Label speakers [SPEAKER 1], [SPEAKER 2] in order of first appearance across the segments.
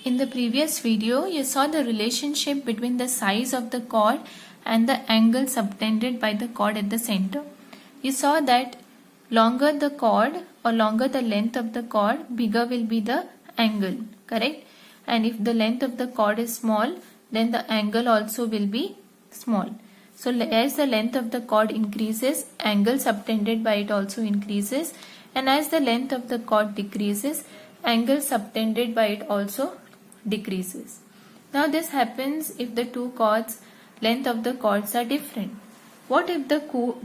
[SPEAKER 1] In the previous video, you saw the relationship between the size of the chord and the angle subtended by the chord at the center. You saw that longer the chord or longer the length of the chord, bigger will be the angle, correct? And if the length of the chord is small, then the angle also will be small. So as the length of the chord increases, angle subtended by it also increases, and as the length of the chord decreases, angle subtended by it also decreases. Now this happens if the two chords, length of the chords are different. What if the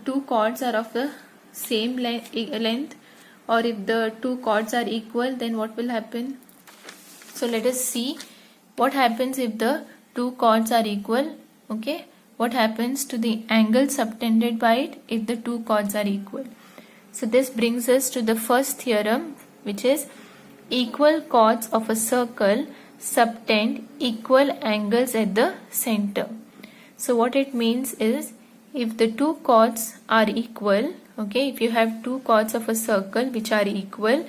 [SPEAKER 1] two chords are of the same length, or if the two chords are equal, then what will happen? So let us see what happens if the two chords are equal. Okay, what happens to the angle subtended by it if the two chords are equal? So this brings us to the first theorem, which is equal chords of a circle subtend equal angles at the center. So what it means is, if the two chords are equal, okay, if you have two chords of a circle which are equal,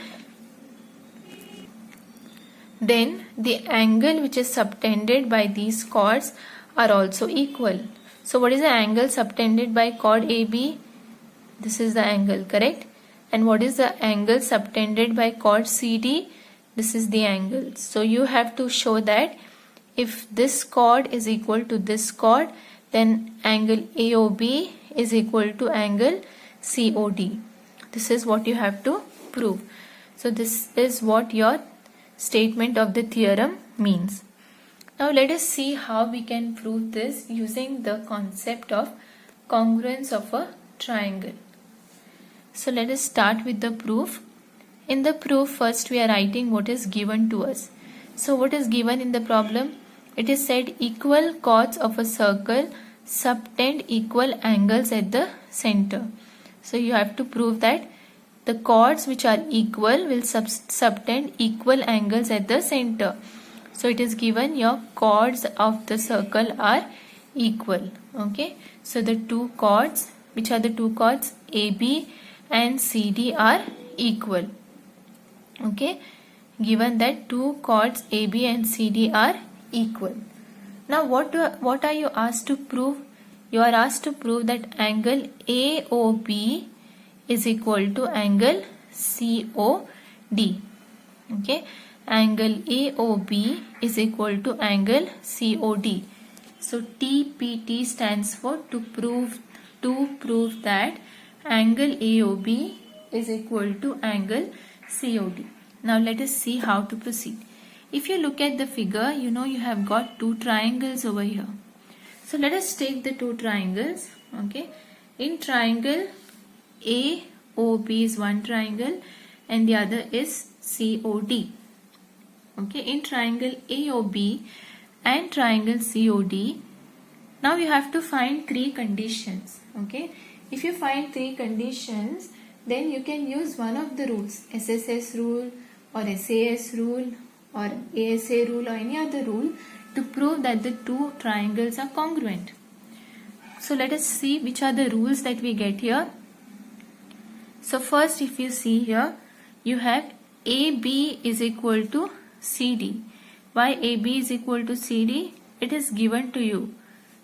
[SPEAKER 1] then the angle which is subtended by these chords are also equal. So what is the angle subtended by chord AB? This is the angle, correct? And what is the angle subtended by chord CD? This is the angle. So you have to show that if this chord is equal to this chord, then angle AOB is equal to angle COD. This is what you have to prove. So this is what your statement of the theorem means. Now let us see how we can prove this using the concept of congruence of a triangle. So let us start with the proof. In the proof, first we are writing what is given to us. So what is given in the problem? It is said equal chords of a circle subtend equal angles at the center. So you have to prove that the chords which are equal will subtend equal angles at the center. So it is given your chords of the circle are equal. Okay. So the two chords, which are the two chords AB and CD, are equal. Okay. Given that two chords AB and CD are equal. Now what are you asked to prove? You are asked to prove that angle AOB is equal to angle COD. Okay. Angle AOB is equal to angle COD. So TPT stands for to prove that angle AOB is equal to angle COD. Now let us see how to proceed. If you look at the figure, you know you have got two triangles over here. So let us take the two triangles. Okay. In triangle AOB is one triangle and the other is COD. Okay. In triangle AOB and triangle COD, now you have to find three conditions. Okay. If you find three conditions, then you can use one of the rules, SSS rule or SAS rule or ASA rule or any other rule, to prove that the two triangles are congruent. So let us see which are the rules that we get here. So first, if you see here, you have AB is equal to CD. Why AB is equal to CD? It is given to you.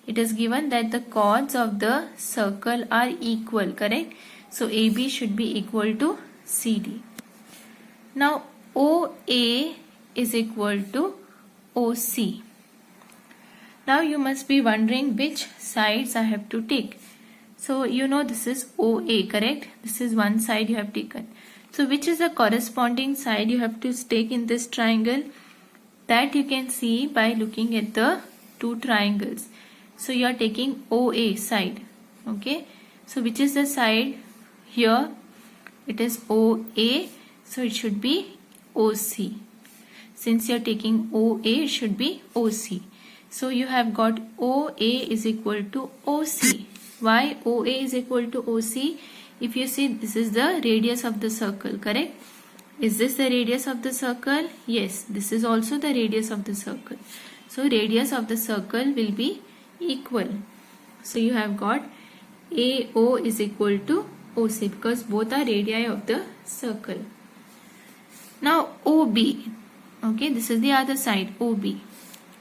[SPEAKER 1] It is given that the chords of the circle are equal, correct? So AB should be equal to CD. Now OA is equal to OC. Now you must be wondering which sides I have to take. So you know this is OA, correct? This is one side you have taken. So which is the corresponding side you have to take in this triangle? That you can see by looking at the two triangles. So you are taking OA side. Okay. So which is the side here? It is OA. So it should be OC. Since you are taking OA, it should be OC. So you have got OA is equal to OC. Why OA is equal to OC? If you see, this is the radius of the circle, correct? Is this the radius of the circle? Yes, this is also the radius of the circle. So radius of the circle will be equal. So you have got AO is equal to OC because both are radii of the circle. Now OB. Okay, this is the other side, OB.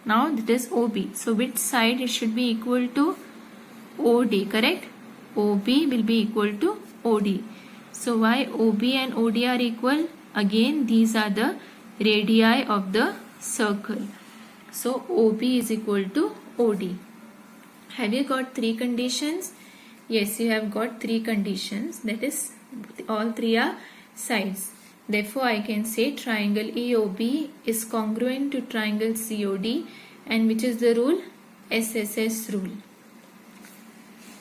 [SPEAKER 1] Now that is OB. So which side it should be equal to? OD, correct? OB will be equal to OD. So why OB and OD are equal? Again, these are the radii of the circle. So OB is equal to OD. Have you got three conditions? Yes, you have got three conditions. That is, all three are sides. Therefore, I can say triangle AOB is congruent to triangle COD, and which is the rule? SSS rule.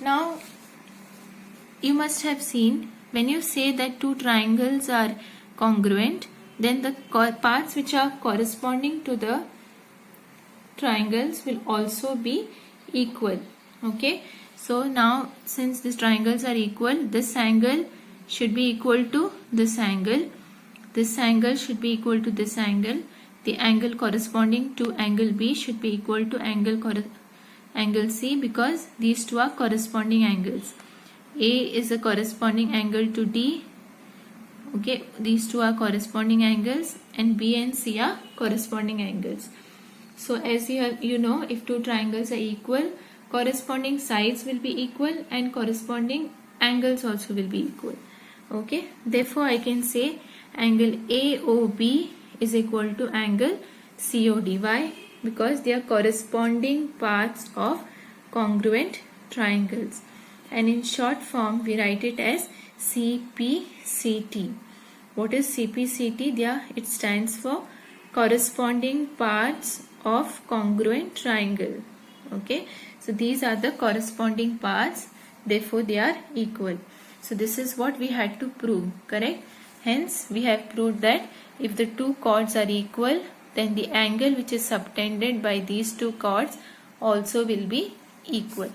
[SPEAKER 1] Now, you must have seen when you say that two triangles are congruent, then the parts which are corresponding to the triangles will also be equal. Okay, so now since these triangles are equal, this angle should be equal to this angle should be equal to this angle, the angle corresponding to angle B should be equal to angle C, because these two are corresponding angles. A is a corresponding angle to D. Okay, these two are corresponding angles, and B and C are corresponding angles. So as you know, if two triangles are equal, corresponding sides will be equal and corresponding angles also will be equal. Okay, therefore I can say angle AOB is equal to angle COD. Why? Because they are corresponding parts of congruent triangles. And in short form, we write it as CPCT. What is CPCT? It stands for corresponding parts of congruent triangle. Okay, so these are the corresponding parts, therefore they are equal. So this is what we had to prove, correct? Hence we have proved that if the two chords are equal, then the angle which is subtended by these two chords also will be equal.